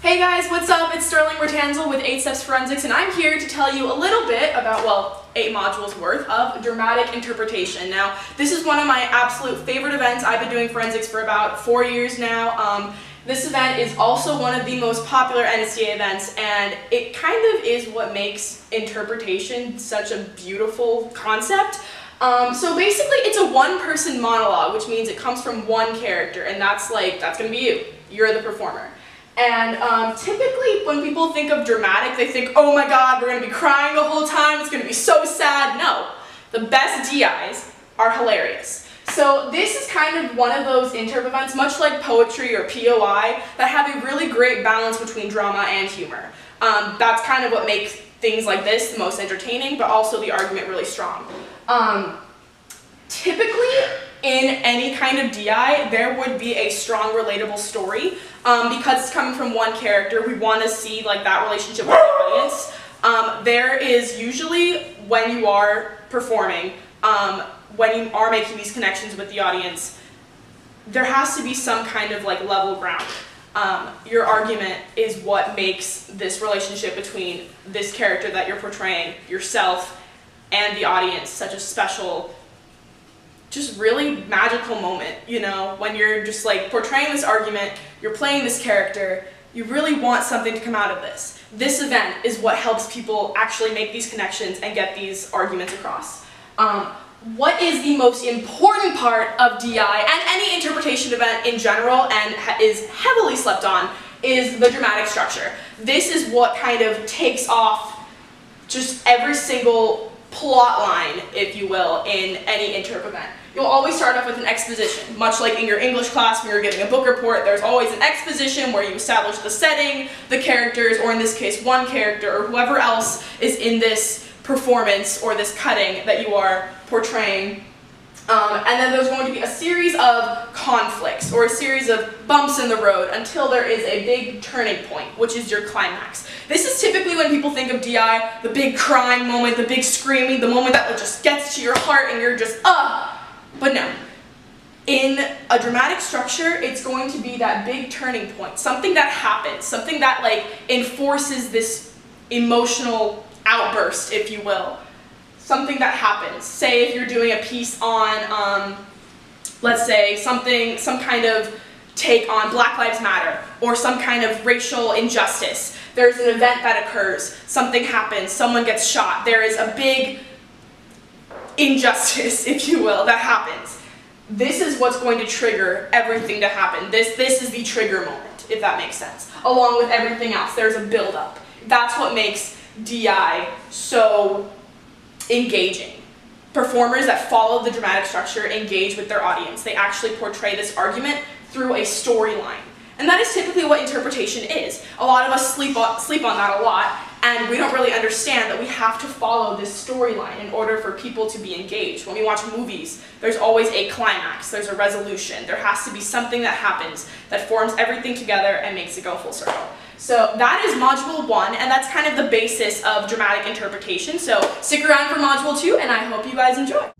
Hey guys, what's up? It's Sterling Mertanzel with 8 Steps Forensics, and I'm here to tell you a little bit about, well, 8 modules worth of dramatic interpretation. Now, this is one of my absolute favorite events. I've been doing forensics for about 4 years now. This event is also one of the most popular NSTA events, and it kind of is what makes interpretation such a beautiful concept. So basically, it's a one-person monologue, which means it comes from one character, and that's gonna be you. You're the performer. And typically when people think of dramatic, they think, oh my god, we're going to be crying the whole time, it's going to be so sad. No, the best DIs are hilarious. So this is kind of one of those interp events, much like poetry or POI, that have a really great balance between drama and humor. That's kind of what makes things like this the most entertaining, but also the argument really strong. Typically, in any kind of DI, there would be a strong, relatable story. Because it's coming from one character, we want to see that relationship with the audience. There is usually, when you are performing, when you are making these connections with the audience, there has to be some kind of level ground. Your argument is what makes this relationship between this character that you're portraying, yourself, and the audience such a special, just really magical moment, you know, when you're just portraying this argument, you're playing this character, you really want something to come out of this. This event is what helps people actually make these connections and get these arguments across. What is the most important part of DI and any interpretation event in general, and is heavily slept on, is the dramatic structure. This is what kind of takes off just every single plot line, if you will, in any interp event. You'll always start off with an exposition. Much like in your English class when you're giving a book report, there's always an exposition where you establish the setting, the characters, or in this case one character, or whoever else is in this performance or this cutting that you are portraying. And then there's going to be a series of conflicts or a series of bumps in the road until there is a big turning point, which is your climax. This is typically when people think of DI, the big crying moment, the big screaming, the moment that just gets to your heart and you're just, But no. In a dramatic structure, it's going to be that big turning point, something that happens, something that enforces this emotional outburst, if you will. Something that happens. Say if you're doing a piece on, let's say, some kind of take on Black Lives Matter, or some kind of racial injustice. There's an event that occurs, something happens, someone gets shot, there is a big injustice, if you will, that happens. This is what's going to trigger everything to happen. This is the trigger moment, if that makes sense. Along with everything else, there's a build-up. That's what makes DI so engaging. Performers that follow the dramatic structure engage with their audience. They actually portray this argument through a storyline. And that is typically what interpretation is. A lot of us sleep on that a lot, and we don't really understand that we have to follow this storyline in order for people to be engaged. When we watch movies, there's always a climax, there's a resolution. There has to be something that happens that forms everything together and makes it go full circle. So that is Module 1, and that's kind of the basis of dramatic interpretation. So stick around for Module 2, and I hope you guys enjoy.